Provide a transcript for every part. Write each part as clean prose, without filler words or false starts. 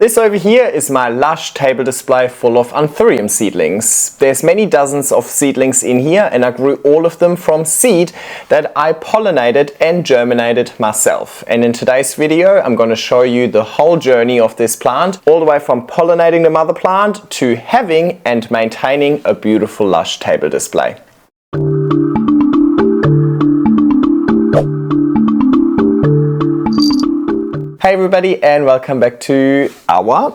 This over here is my lush table display full of Anthurium seedlings. There's many dozens of seedlings in here and I grew all of them from seed that I pollinated and germinated myself. And in today's video I'm going to show you the whole journey of this plant, all the way from pollinating the mother plant to having and maintaining a beautiful lush table display. Hey everybody and welcome back to our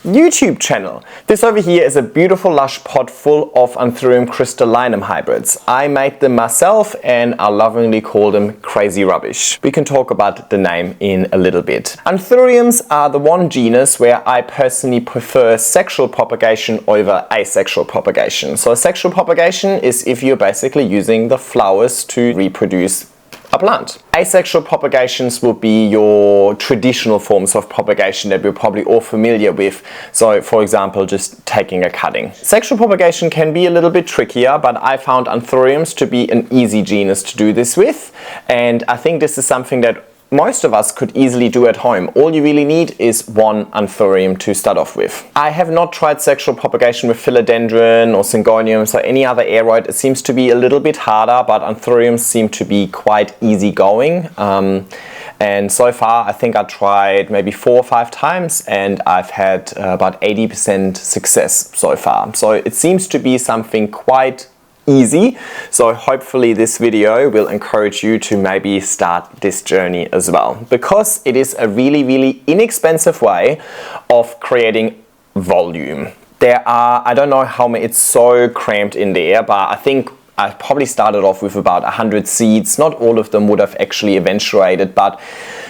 YouTube channel. This over here is a beautiful lush pot full of Anthurium crystallinum hybrids. I made them myself and I lovingly call them crazy rubbish. We can talk about the name in a little bit. Anthuriums are the one genus where I personally prefer sexual propagation over asexual propagation. So sexual propagation is if you're basically using the flowers to reproduce a plant. Asexual propagations will be your traditional forms of propagation that we're probably all familiar with. So for example, just taking a cutting. Sexual propagation can be a little bit trickier, but I found Anthuriums to be an easy genus to do this with. And I think this is something that most of us could easily do at home. All you really need is one Anthurium to start off with. I have not tried sexual propagation with philodendron or syngoniums or any other aroid. It seems to be a little bit harder, but Anthuriums seem to be quite easygoing. And so far I think I tried maybe 4 or 5 times and I've had about 80% success so far. So it seems to be something quite easy. So hopefully this video will encourage you to maybe start this journey as well, because it is a really inexpensive way of creating volume. There are, I don't know how many, it's so cramped in there, but I think I probably started off with about 100 seeds. Not all of them would have actually eventuated, but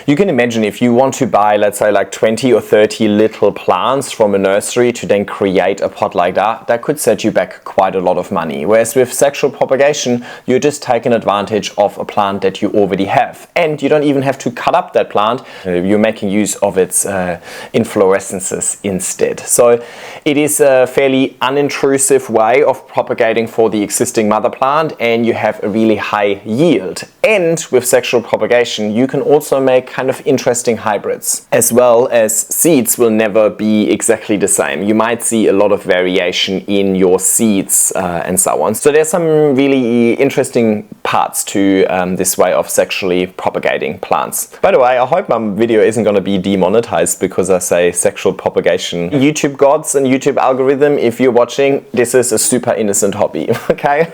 you can imagine if you want to buy, let's say, like 20 or 30 little plants from a nursery to then create a pot like that, that could set you back quite a lot of money. Whereas with sexual propagation, you're just taking advantage of a plant that you already have. And you don't even have to cut up that plant. You're making use of its inflorescences instead. So it is a fairly unintrusive way of propagating for the existing mother plant, and you have a really high yield. And with sexual propagation, you can also make kind of interesting hybrids, as well as seeds will never be exactly the same. You might see a lot of variation in your seeds and so on. So there's some really interesting parts to this way of sexually propagating plants. By the way, I hope my video isn't going to be demonetized because I say sexual propagation. YouTube gods and YouTube algorithm, if you're watching, this is a super innocent hobby, okay?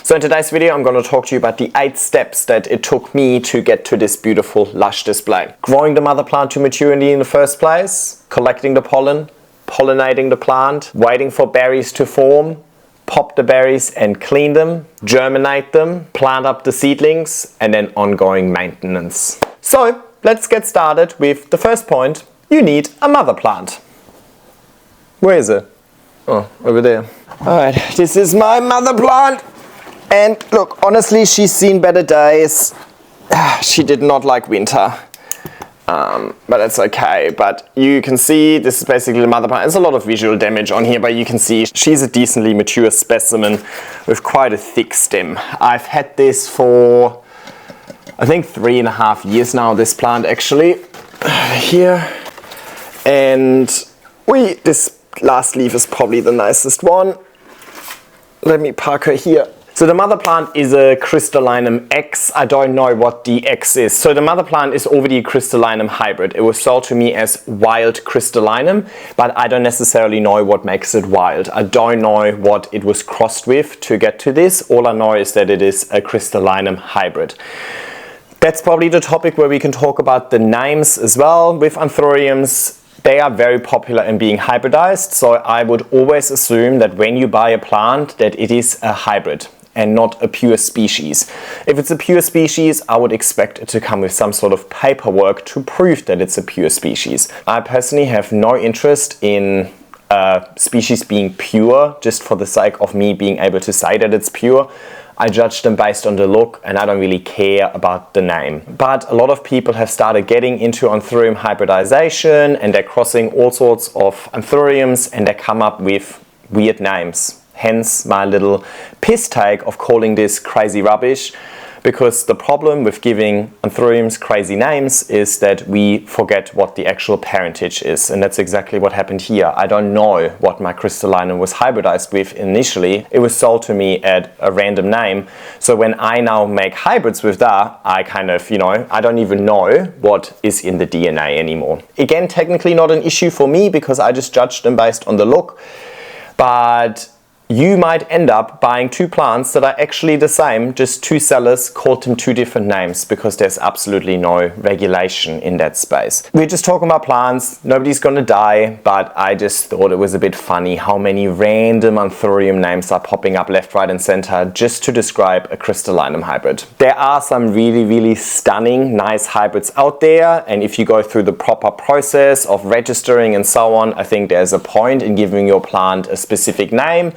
So in today's video, I'm going to talk to you about the 8 steps that it took me to get to this beautiful lush display. Growing the mother plant to maturity in the first place, collecting the pollen, pollinating the plant, waiting for berries to form, pop the berries and clean them, germinate them, plant up the seedlings, and then ongoing maintenance. So let's get started with the first point. You need a mother plant. Where is it? Oh, over there. Alright, this is my mother plant. And look, honestly, she's seen better days. She did not like winter. But that's okay. But you can see this is basically the mother plant. There's a lot of visual damage on here, but you can see she's a decently mature specimen with quite a thick stem. I've had this for, I think, 3.5 years now, this plant actually. Here. And this last leaf is probably the nicest one. Let me park her here. So the mother plant is a crystallinum X. I don't know what the X is. So the mother plant is already a crystallinum hybrid. It was sold to me as wild crystallinum, but I don't necessarily know what makes it wild. I don't know what it was crossed with to get to this. All I know is that it is a crystallinum hybrid. That's probably the topic where we can talk about the names as well. With Anthuriums, they are very popular in being hybridized. So I would always assume that when you buy a plant that it is a hybrid and not a pure species. If it's a pure species, I would expect it to come with some sort of paperwork to prove that it's a pure species. I personally have no interest in a species being pure just for the sake of me being able to say that it's pure. I judge them based on the look and I don't really care about the name. But a lot of people have started getting into Anthurium hybridization and they're crossing all sorts of Anthuriums and they come up with weird names. Hence my little piss take of calling this crazy rubbish, because the problem with giving anthuriums crazy names is that we forget what the actual parentage is, and that's exactly what happened here. I don't know what my crystallinum was hybridized with initially. It was sold to me at a random name, so when I now make hybrids with that, I kind of, I don't even know what is in the DNA anymore. Again, technically not an issue for me because I just judged them based on the look, but you might end up buying two plants that are actually the same, just two sellers called them two different names because there's absolutely no regulation in that space. We're just talking about plants, nobody's gonna die, but I just thought it was a bit funny how many random anthurium names are popping up left, right and center just to describe a crystallinum hybrid. There are some really, really stunning, nice hybrids out there, and if you go through the proper process of registering and so on, I think there's a point in giving your plant a specific name.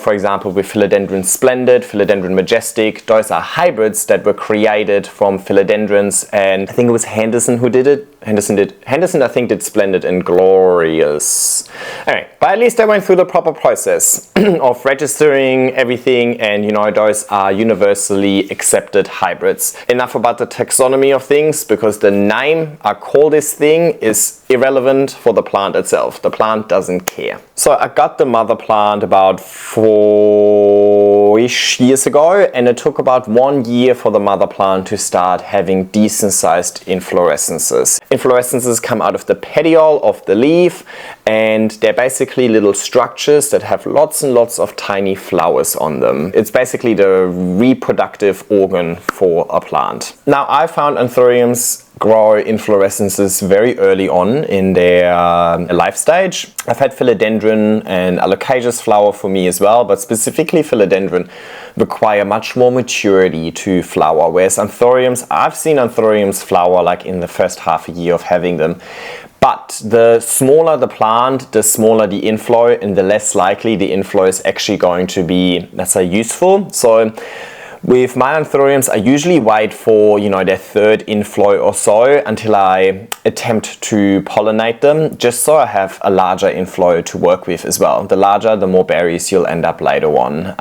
For example, with Philodendron Splendid, Philodendron Majestic, those are hybrids that were created from philodendrons, and I think it was Henderson who did it. Henderson, I think, did Splendid and Glorious. Anyway, but at least I went through the proper process of registering everything, and those are universally accepted hybrids. Enough about the taxonomy of things, because the name I call this thing is irrelevant for the plant itself. The plant doesn't care. So I got the mother plant about 4-ish years ago, and it took about 1 year for the mother plant to start having decent sized inflorescences. Inflorescences come out of the petiole of the leaf, and they're basically little structures that have lots and lots of tiny flowers on them. It's basically the reproductive organ for a plant. Now, I found anthuriums grow inflorescences very early on in their life stage. I've had philodendron and alocasia flower for me as well, but specifically philodendron require much more maturity to flower, whereas anthuriums, I've seen anthuriums flower like in the first half a year of having them. But the smaller the plant, the smaller the inflow, and the less likely the inflow is actually going to be, let's say, useful. So with my anthuriums, I usually wait for, their third inflow or so until I attempt to pollinate them, just so I have a larger inflow to work with as well. The larger, the more berries you'll end up later on.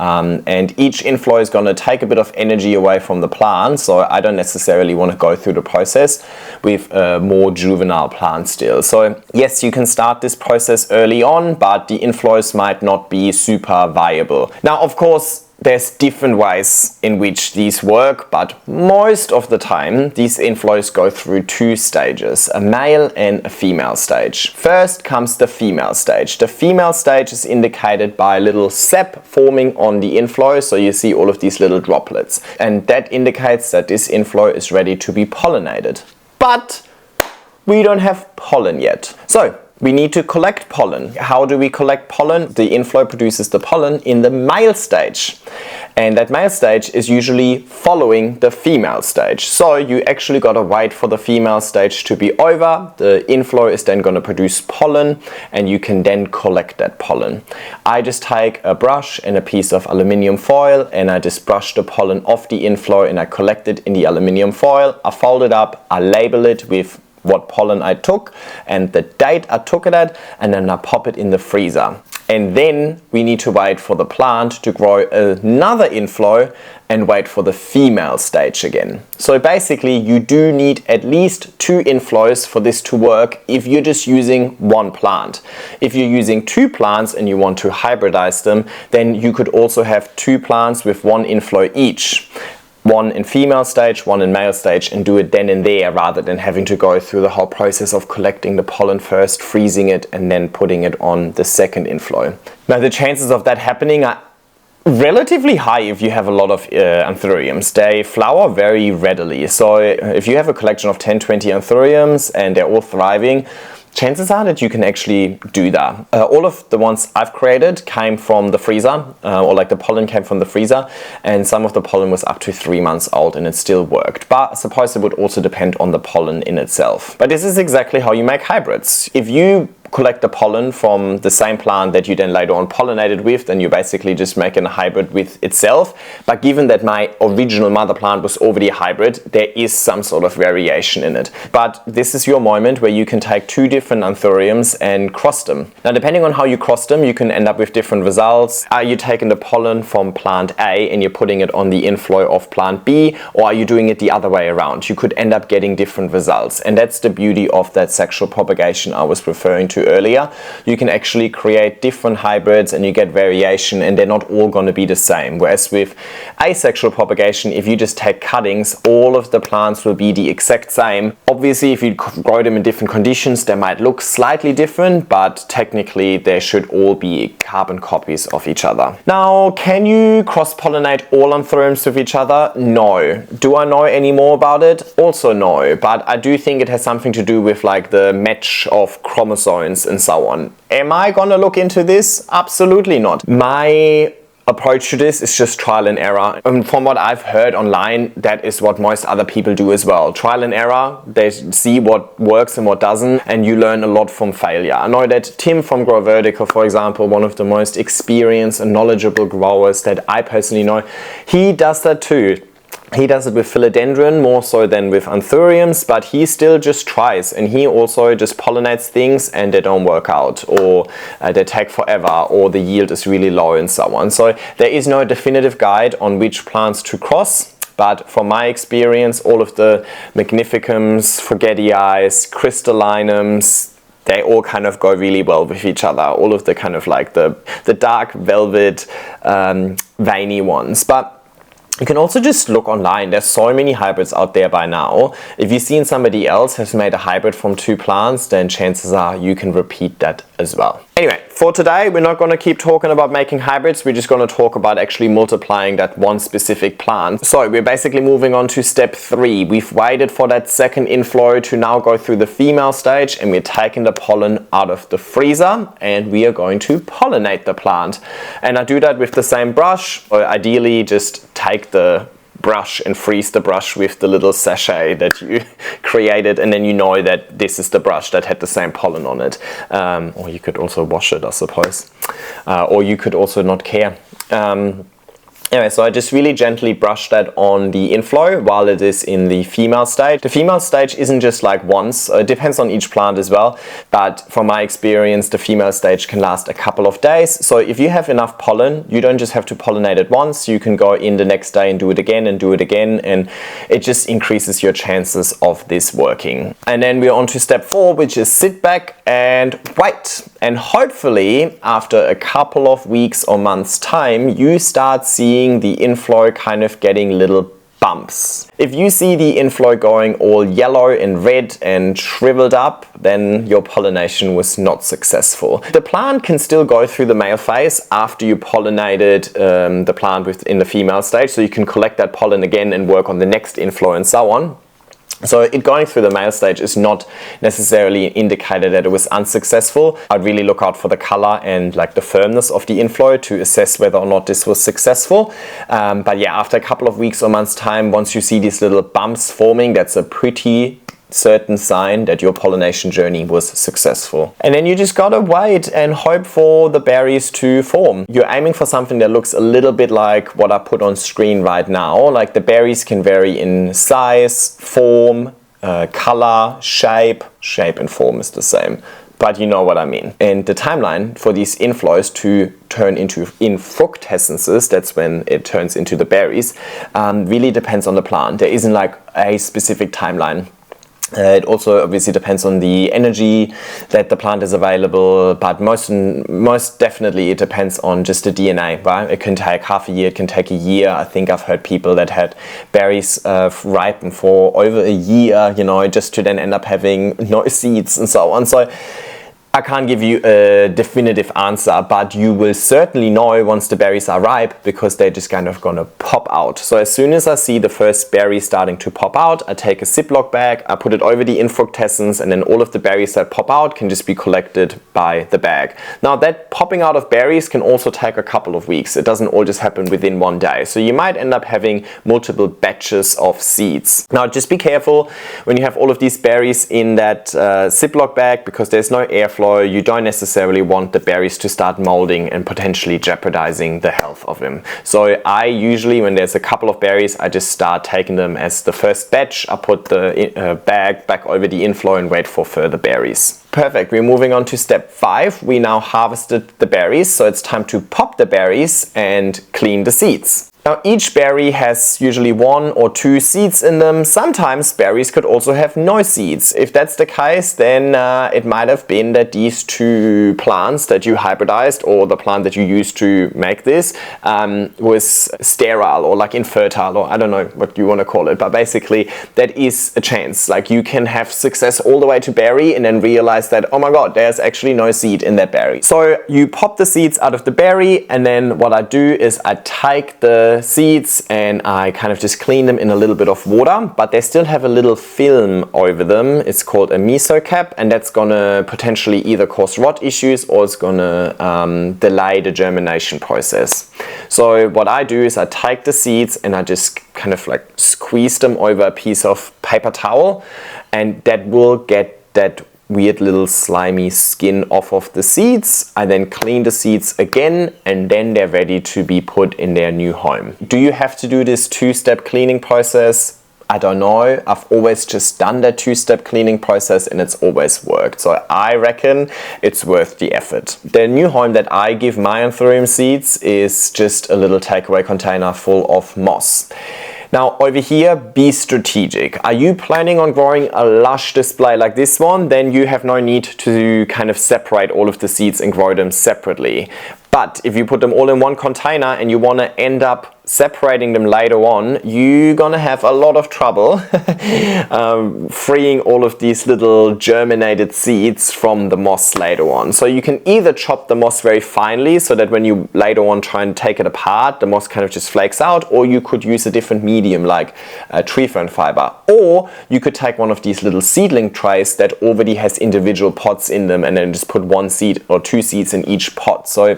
And each inflow is going to take a bit of energy away from the plant, so I don't necessarily want to go through the process with a more juvenile plant still. So yes, you can start this process early on, but the inflows might not be super viable. Now, of course, there's different ways in which these work, but most of the time these inflows go through two stages, a male and a female stage. First comes the female stage. The female stage is indicated by a little sap forming on the inflow, so you see all of these little droplets, and that indicates that this inflow is ready to be pollinated. But we don't have pollen yet. So we need to collect pollen. How do we collect pollen? The inflow produces the pollen in the male stage. And that male stage is usually following the female stage. So you actually gotta wait for the female stage to be over. The inflow is then gonna produce pollen, and you can then collect that pollen. I just take a brush and a piece of aluminium foil, and I just brush the pollen off the inflow, and I collect it in the aluminium foil. I fold it up, I label it with what pollen I took and the date I took it at, and then I pop it in the freezer. And then we need to wait for the plant to grow another inflow and wait for the female stage again. So basically you do need at least 2 inflows for this to work if you're just using one plant. If you're using 2 plants and you want to hybridize them, then you could also have 2 plants with 1 inflow each. 1 in female stage, 1 in male stage, and do it then and there rather than having to go through the whole process of collecting the pollen first, freezing it, and then putting it on the second inflow. Now the chances of that happening are relatively high if you have a lot of anthuriums. They flower very readily. So if you have a collection of 10-20 anthuriums and they're all thriving, chances are that you can actually do that. All of the ones I've created came from the freezer, or like the pollen came from the freezer, and some of the pollen was up to 3 months old and it still worked. But I suppose it would also depend on the pollen in itself. But this is exactly how you make hybrids. If you collect the pollen from the same plant that you then later on pollinated with, then you're basically just making a hybrid with itself. But given that my original mother plant was already a hybrid, there is some sort of variation in it. But this is your moment where you can take two different anthuriums and cross them. Now, depending on how you cross them, you can end up with different results. Are you taking the pollen from plant A and you're putting it on the inflow of plant B, or are you doing it the other way around? You could end up getting different results. And that's the beauty of that sexual propagation I was referring to earlier. You can actually create different hybrids and you get variation, and they're not all going to be the same. Whereas with asexual propagation, if you just take cuttings, all of the plants will be the exact same. Obviously, if you grow them in different conditions, they might look slightly different, but technically they should all be carbon copies of each other. Now, can you cross-pollinate all anthuriums with each other? No. Do I know any more about it? Also no. But I do think it has something to do with like the match of chromosomes and so on. Am I gonna look into this? Absolutely not. My approach to this is just trial and error. And from what I've heard online, that is what most other people do as well. Trial and error, they see what works and what doesn't, and you learn a lot from failure. I know that Tim from Grow Vertical, for example, one of the most experienced and knowledgeable growers that I personally know, he does that too. He does it with philodendron more so than with anthuriums, but he still just tries, and he also just pollinates things and they don't work out, or they take forever, or the yield is really low and so on. So there is no definitive guide on which plants to cross. But from my experience, all of the Magnificums, Forgetii, Crystallinums, they all kind of go really well with each other. All of the kind of like the dark velvet, veiny ones. But you can also just look online. There's so many hybrids out there by now. If you've seen somebody else has made a hybrid from two plants, then chances are you can repeat that as well. Anyway, for today, we're not going to keep talking about making hybrids. We're just going to talk about actually multiplying that one specific plant. So we're basically moving on to step 3. We've waited for that second inflow to now go through the female stage, and we're taking the pollen out of the freezer and we are going to pollinate the plant. And I do that with the same brush. So ideally, just take the brush and freeze the brush with the little sachet that you created, and then you know that this is the brush that had the same pollen on it. Or you could also wash it, I suppose. Or you could also not care. Anyway, so I just really gently brush that on the inflow while it is in the female stage. The female stage isn't just like once, it depends on each plant as well, but from my experience, the female stage can last a couple of days. So if you have enough pollen, you don't just have to pollinate it once, you can go in the next day and do it again and do it again, and it just increases your chances of this working. And then we're on to step 4, which is sit back and wait. And hopefully, after a couple of weeks or months' time, you start seeing the inflow kind of getting little bumps. If you see the inflow going all yellow and red and shriveled up, then your pollination was not successful. The plant can still go through the male phase after you pollinated the plant within the female stage, so you can collect that pollen again and work on the next inflow and so on. So it going through the male stage is not necessarily an indicator that it was unsuccessful. I'd really look out for the color and like the firmness of the inflow to assess whether or not this was successful. But yeah, after a couple of weeks or months time, once you see these little bumps forming, that's a pretty certain sign that your pollination journey was successful. And then you just gotta wait and hope for the berries to form. You're aiming for something that looks a little bit like what I put on screen right now. Like the berries can vary in size, form, color, shape and form is the same. But you know what I mean. And the timeline for these inflows to turn into infructescences, that's when it turns into the berries, really depends on the plant. There isn't like a specific timeline. It also obviously depends on the energy that the plant is available, but most definitely it depends on just the DNA, right? It can take half a year, it can take a year. I think I've heard people that had berries ripen for over a year, you know, just to then end up having no seeds and so on. So I can't give you a definitive answer, but you will certainly know once the berries are ripe, because they're just kind of gonna pop out. So as soon as I see the first berry starting to pop out, I take a Ziploc bag, I put it over the infructescence, and then all of the berries that pop out can just be collected by the bag. Now that popping out of berries can also take a couple of weeks. It doesn't all just happen within one day. So you might end up having multiple batches of seeds. Now just be careful when you have all of these berries in that Ziploc bag, because there's no airflow airflow, you don't necessarily want the berries to start molding and potentially jeopardizing the health of them. So I usually, when there's a couple of berries, I just start taking them as the first batch. I put the bag back over the inflow and wait for further berries. Perfect, we're moving on to step 5. We now harvested the berries, so it's time to pop the berries and clean the seeds. Now each berry has usually 1 or 2 seeds in them. Sometimes berries could also have no seeds. If that's the case, then it might have been that these 2 plants that you hybridized, or the plant that you used to make this, was sterile or like infertile, or I don't know what you want to call it, but basically that is a chance. Like you can have success all the way to berry and then realize that, oh my god, there's actually no seed in that berry. So you pop the seeds out of the berry, and then what I do is I take the seeds and I kind of just clean them in a little bit of water, but they still have a little film over them. It's called a mesocap, and that's gonna potentially either cause rot issues or it's gonna delay the germination process. So what I do is I take the seeds and I just kind of like squeeze them over a piece of paper towel, and that will get that weird little slimy skin off of the seeds. I then clean the seeds again, and then they're ready to be put in their new home. Do you have to do this 2-step cleaning process? I don't know. I've always just done that 2-step cleaning process and it's always worked. So I reckon it's worth the effort. The new home that I give my Anthurium seeds is just a little takeaway container full of moss. Now over here, be strategic. Are you planning on growing a lush display like this one? Then you have no need to kind of separate all of the seeds and grow them separately. But if you put them all in one container and you want to end up separating them later on, you're gonna have a lot of trouble freeing all of these little germinated seeds from the moss later on. So you can either chop the moss very finely so that when you later on try and take it apart, the moss kind of just flakes out, or you could use a different medium like tree fern fiber, or you could take one of these little seedling trays that already has individual pots in them and then just put 1 seed or 2 seeds in each pot. So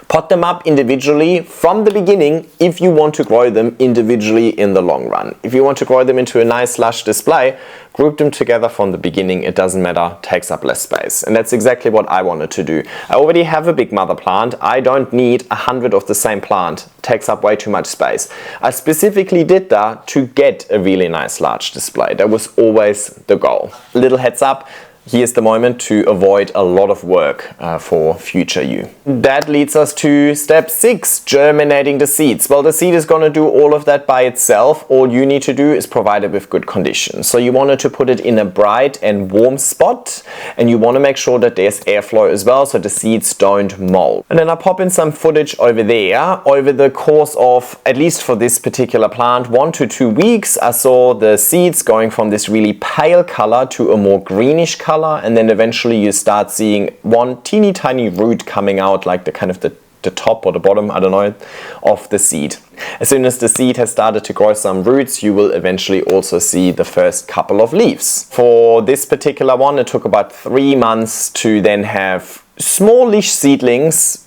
pot them up individually from the beginning if you want to grow them individually in the long run. If you want to grow them into a nice lush display, group them together from the beginning. It doesn't matter, takes up less space. And that's exactly what I wanted to do. I already have a big mother plant. I don't need 100 of the same plant. It takes up way too much space. I specifically did that to get a really nice large display. That was always the goal. Little heads up. Here's the moment to avoid a lot of work for future you. That leads us to step 6, germinating the seeds. Well, the seed is going to do all of that by itself. All you need to do is provide it with good conditions. So you wanted to put it in a bright and warm spot, and you want to make sure that there's airflow as well so the seeds don't mold. And then I pop in some footage over there. Over the course of, at least for this particular plant, 1 to 2 weeks, I saw the seeds going from this really pale color to a more greenish color. And then eventually you start seeing one teeny tiny root coming out, like the kind of the top or the bottom, I don't know, of the seed. As soon as the seed has started to grow some roots, you will eventually also see the first couple of leaves. For this particular one, it took about 3 months to then have smallish seedlings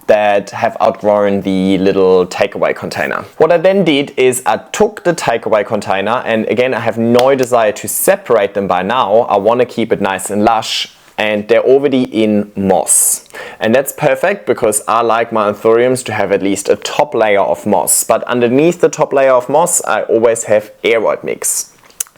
that have outgrown the little takeaway container. What I then did is I took the takeaway container, and again I have no desire to separate them by now. I want to keep it nice and lush, and they're already in moss. And that's perfect because I like my Anthuriums to have at least a top layer of moss. But underneath the top layer of moss I always have aeroid mix.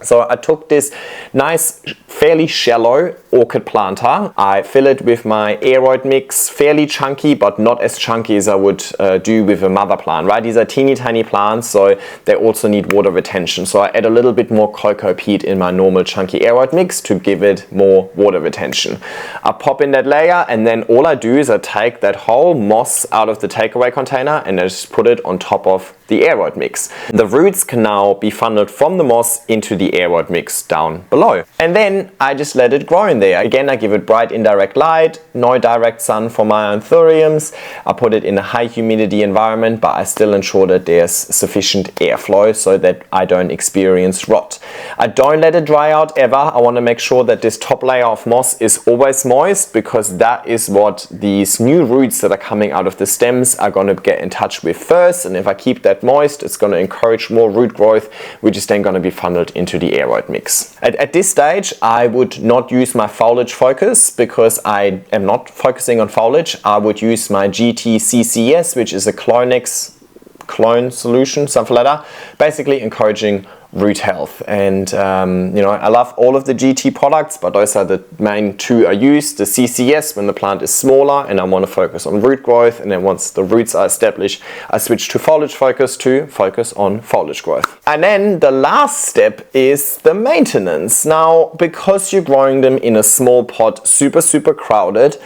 So I took this nice, fairly shallow orchid planter. I fill it with my aeroid mix, fairly chunky, but not as chunky as I would do with a mother plant, right? These are teeny tiny plants, so they also need water retention. So I add a little bit more cocoa peat in my normal chunky aeroid mix to give it more water retention. I pop in that layer, and then all I do is I take that whole moss out of the takeaway container and I just put it on top of the aeroid mix. The roots can now be funneled from the moss into the aeroid mix down below. And then I just let it grow in there. Again, I give it bright indirect light, no direct sun for my Anthuriums. I put it in a high humidity environment, but I still ensure that there's sufficient airflow so that I don't experience rot. I don't let it dry out ever. I want to make sure that this top layer of moss is always moist, because that is what these new roots that are coming out of the stems are going to get in touch with first. And if I keep that moist, it's going to encourage more root growth, which is then going to be funneled into into the aeroid mix. At this stage, I would not use my foliage focus because I am not focusing on foliage. I would use my GT CCS, which is a clone solution, something like that, basically encouraging root health. And you know, I love all of the GT products, but those are the main two I use. The CCS when the plant is smaller and I want to focus on root growth, and then once the roots are established, I switch to foliage focus to focus on foliage growth. And then the last step is the maintenance. Now, because you're growing them in a small pot, super crowded,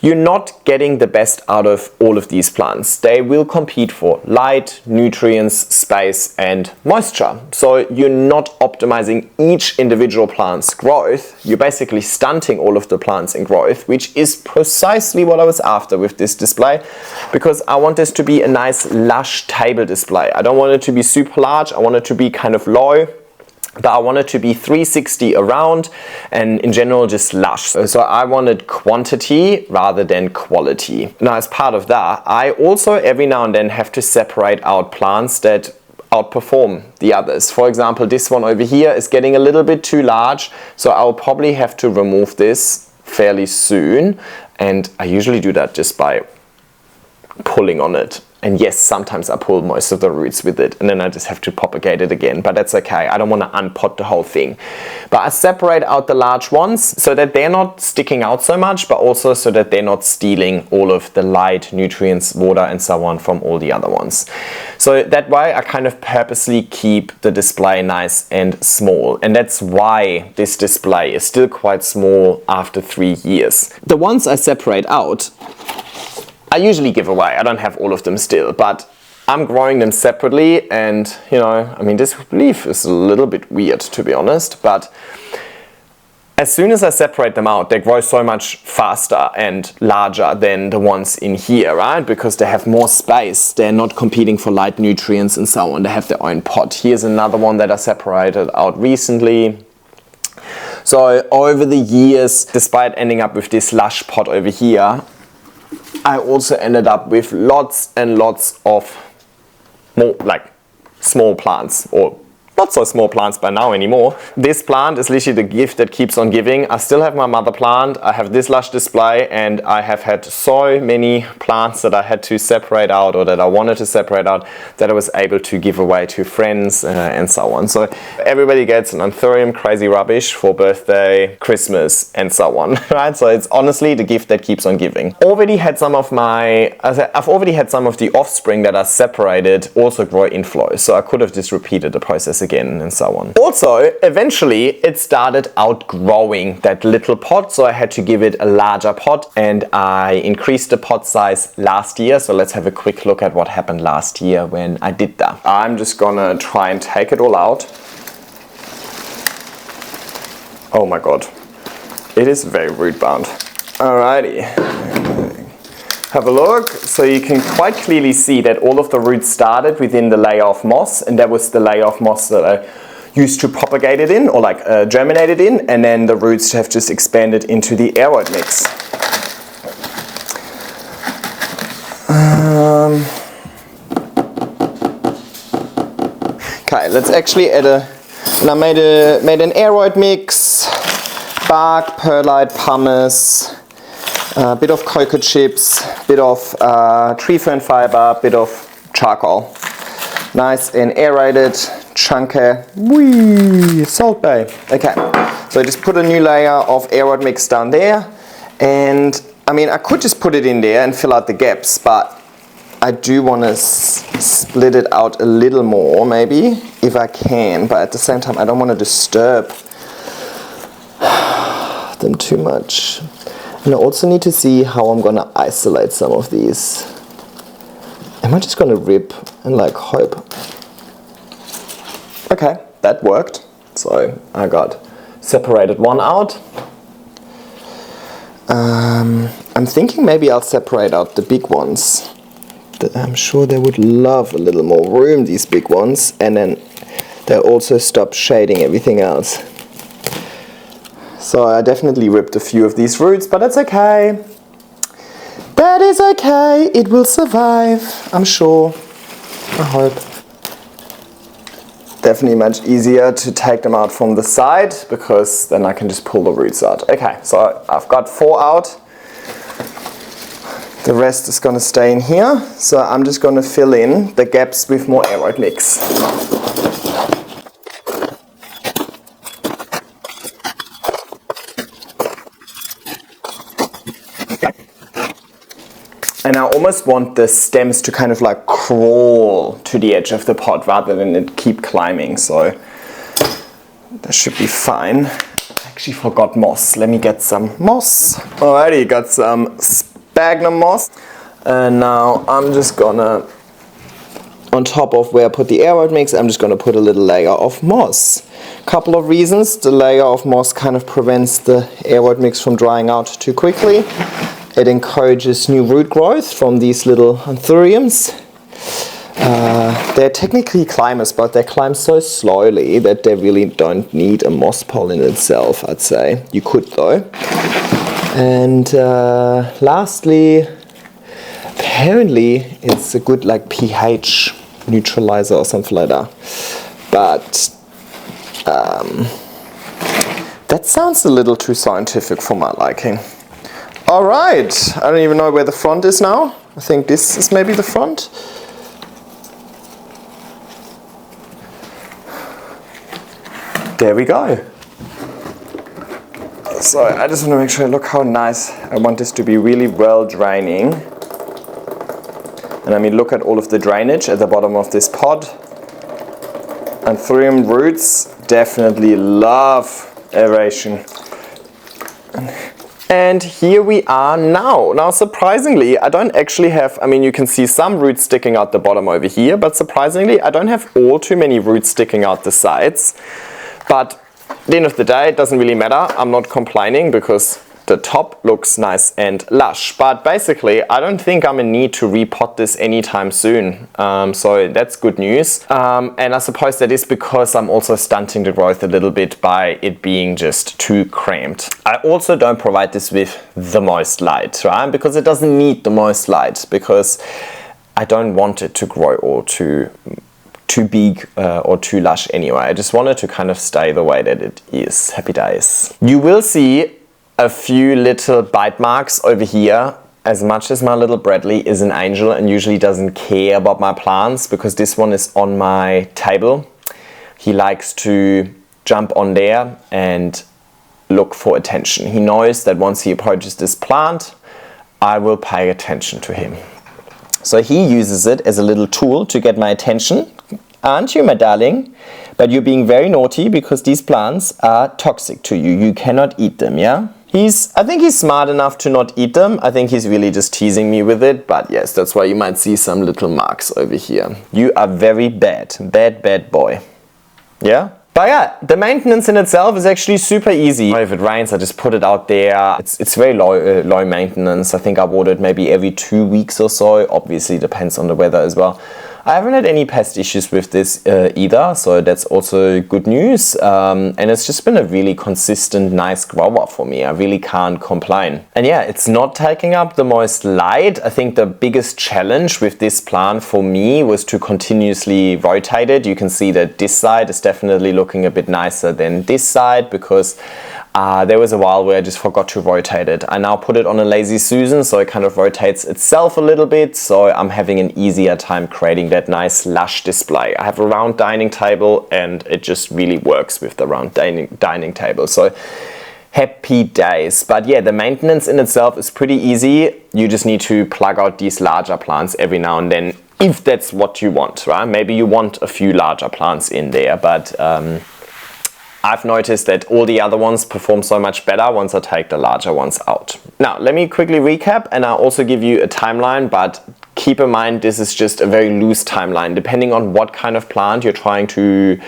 you're not getting the best out of all of these plants. They will compete for light, nutrients, space, and moisture. So you're not optimizing each individual plant's growth. You're basically stunting all of the plants in growth, which is precisely what I was after with this display, because I want this to be a nice lush table display. I don't want it to be super large. I want it to be kind of low, but I want it to be 360 around and in general just lush. So I wanted quantity rather than quality. Now, as part of that, I also every now and then have to separate out plants that outperform the others. For example, this one over here is getting a little bit too large, so I'll probably have to remove this fairly soon, and I usually do that just by pulling on it. And yes, sometimes I pull most of the roots with it, and then I just have to propagate it again, but that's okay. I don't want to unpot the whole thing. But I separate out the large ones so that they're not sticking out so much, but also so that they're not stealing all of the light, nutrients, water, and so on from all the other ones. So that way I kind of purposely keep the display nice and small, and that's why this display is still quite small after 3 years. The ones I separate out, I usually give away. I don't have all of them still, but I'm growing them separately, and you know, I mean, this leaf is a little bit weird, to be honest, but as soon as I separate them out, they grow so much faster and larger than the ones in here, right? Because they have more space. They're not competing for light, nutrients, and so on. They have their own pot. Here's another one that I separated out recently. So over the years, despite ending up with this lush pot over here, I also ended up with lots and lots of more like small plants, or not so small plants by now anymore. This plant is literally the gift that keeps on giving. I still have my mother plant, I have this lush display, and I have had so many plants that I had to separate out, or that I wanted to separate out, that I was able to give away to friends and so on. So everybody gets an Anthurium crazy rubbish for birthday, Christmas, and so on, right? So it's honestly the gift that keeps on giving. I've already had some of the offspring that I separated also grow inflow, so I could have just repeated the process again and so on. Also, eventually it started outgrowing that little pot, so I had to give it a larger pot, and I increased the pot size last year. So let's have a quick look at what happened last year when I did that. I'm just gonna try and take it all out. Oh my god, it is very root bound. Alrighty. Have a look. So you can quite clearly see that all of the roots started within the layer of moss, and that was the layer of moss that I used to propagate it in, or like germinate it in, and then the roots have just expanded into the aeroid mix. Okay, let's actually add and I made an aeroid mix, bark, perlite, pumice, a bit of cocoa chips, bit of tree fern fiber, bit of charcoal. Nice and aerated, chunky, wee, Salt Bay. Okay, so I just put a new layer of aeroid mix down there, and I mean, I could just put it in there and fill out the gaps, but I do want to split it out a little more, maybe, if I can, but at the same time, I don't want to disturb them too much. And I also need to see how I'm gonna isolate some of these. Am I just gonna rip and like hope? Okay, that worked. So I got separated one out. I'm thinking maybe I'll separate out the big ones. I'm sure they would love a little more room, these big ones, and then they'll also stop shading everything else. So I definitely ripped a few of these roots, but that's okay. That is okay, it will survive, I'm sure. I hope. definitely much easier to take them out from the side, because then I can just pull the roots out. Okay, so I've got 4 out. The rest is going to stay in here. So I'm just going to fill in the gaps with more aroid mix. And I almost want the stems to kind of like crawl to the edge of the pot rather than it keep climbing. So that should be fine. I actually forgot moss. Let me get some moss. Alrighty, got some sphagnum moss. And now I'm just gonna, on top of where I put the aroid mix, I'm just gonna put a little layer of moss. Couple of reasons. The layer of moss kind of prevents the aroid mix from drying out too quickly. It encourages new root growth from these little anthuriums. They're technically climbers, but they climb so slowly that they really don't need a moss pole in itself, I'd say. You could though. And lastly, apparently it's a good like pH neutralizer or something like that. But that sounds a little too scientific for my liking. Alright, I don't even know where the front is now. I think this is maybe the front. There we go. So I just want to make sure, look how nice. I want this to be really well draining. And I mean, look at all of the drainage at the bottom of this pot. Anthurium roots definitely love aeration. And here we are now. Now surprisingly, I don't actually have, I mean you can see some roots sticking out the bottom over here, but surprisingly I don't have all too many roots sticking out the sides. But at the end of the day, it doesn't really matter. I'm not complaining because the top looks nice and lush. But basically, I don't think I'm in need to repot this anytime soon. So that's good news. And I suppose that is because I'm also stunting the growth a little bit by it being just too cramped. I also don't provide this with the most light, right? Because it doesn't need the most light, because I don't want it to grow all too big or too lush anyway. I just want it to kind of stay the way that it is. Happy days. You will see a few little bite marks over here. As much as my little Bradley is an angel and usually doesn't care about my plants, because this one is on my table, he likes to jump on there and look for attention. He knows that once he approaches this plant, I will pay attention to him. So he uses it as a little tool to get my attention. Aren't you, my darling? But you're being very naughty because these plants are toxic to you. You cannot eat them, yeah? I think he's smart enough to not eat them. I think he's really just teasing me with it. But yes, that's why you might see some little marks over here. You are very bad. Bad boy. Yeah? But yeah, the maintenance in itself is actually super easy. If it rains, I just put it out there. It's very low maintenance. I think I water it maybe every 2 weeks or so. Obviously depends on the weather as well. I haven't had any pest issues with this either, so that's also good news. And it's just been a really consistent, nice grower for me. I really can't complain. And yeah, it's not taking up the most light. I think the biggest challenge with this plant for me was to continuously rotate it. You can see that this side is definitely looking a bit nicer than this side, because there was a while where I just forgot to rotate it. I now put it on a Lazy Susan, so it kind of rotates itself a little bit, so I'm having an easier time creating that nice lush display. I have a round dining table and it just really works with the round dining table. So happy days. But yeah, the maintenance in itself is pretty easy. You just need to plug out these larger plants every now and then, if that's what you want, right? Maybe you want a few larger plants in there, but I've noticed that all the other ones perform so much better once I take the larger ones out. Now, let me quickly recap, and I'll also give you a timeline, but keep in mind this is just a very loose timeline. Depending on what kind of plant you're trying to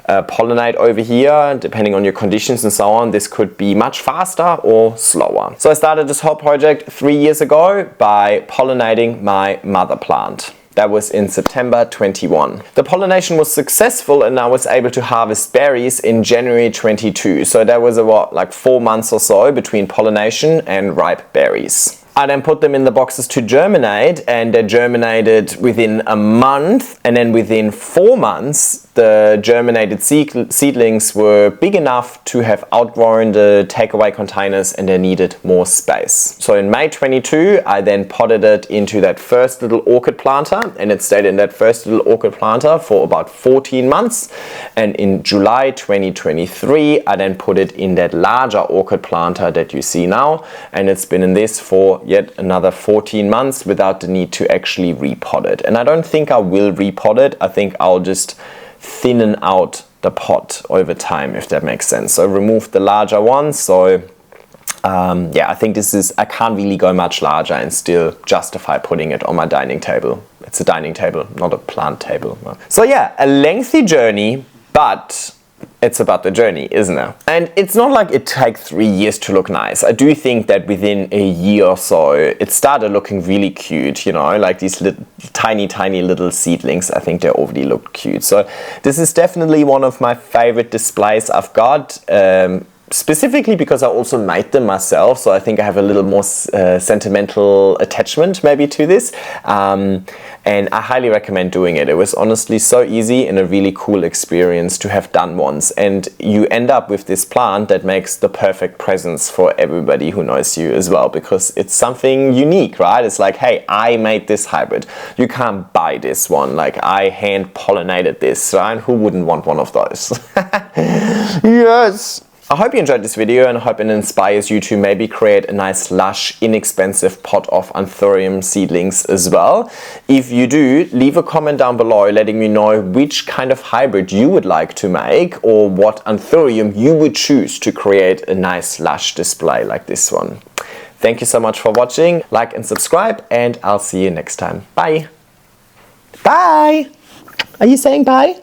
pollinate over here, depending on your conditions and so on, this could be much faster or slower. So I started this whole project 3 years ago by pollinating my mother plant. That was in September 21. The pollination was successful and I was able to harvest berries in January 22. So that was about like 4 months or so between pollination and ripe berries. I then put them in the boxes to germinate, and they germinated within a month, and then within 4 months the germinated seedlings were big enough to have outgrown the takeaway containers and they needed more space. So in May 22, I then potted it into that first little orchid planter, and it stayed in that first little orchid planter for about 14 months. And in July 2023, I then put it in that larger orchid planter that you see now, and it's been in this for yet another 14 months without the need to actually repot it. And I don't think I will repot it. I think I'll just thinning out the pot over time, if that makes sense. So remove the larger ones. So yeah, I think I can't really go much larger and still justify putting it on my dining table. It's a dining table, not a plant table. So yeah, a lengthy journey, but it's about the journey, isn't it? And it's not like it takes 3 years to look nice. I do think that within a year or so, it started looking really cute, you know, like these tiny little seedlings. I think they already look cute. So this is definitely one of my favorite displays I've got. Specifically because I also made them myself, so I think I have a little more sentimental attachment maybe to this, and I highly recommend doing it. It was honestly so easy and a really cool experience to have done once, and you end up with this plant that makes the perfect presents for everybody who knows you as well, because it's something unique, right? It's like, hey, I made this hybrid. You can't buy this one. Like, I hand pollinated this, right? Who wouldn't want one of those? Yes! I hope you enjoyed this video, and I hope it inspires you to maybe create a nice, lush, inexpensive pot of Anthurium seedlings as well. If you do, leave a comment down below letting me know which kind of hybrid you would like to make, or what Anthurium you would choose to create a nice, lush display like this one. Thank you so much for watching. Like and subscribe, and I'll see you next time. Bye! Bye! Are you saying bye?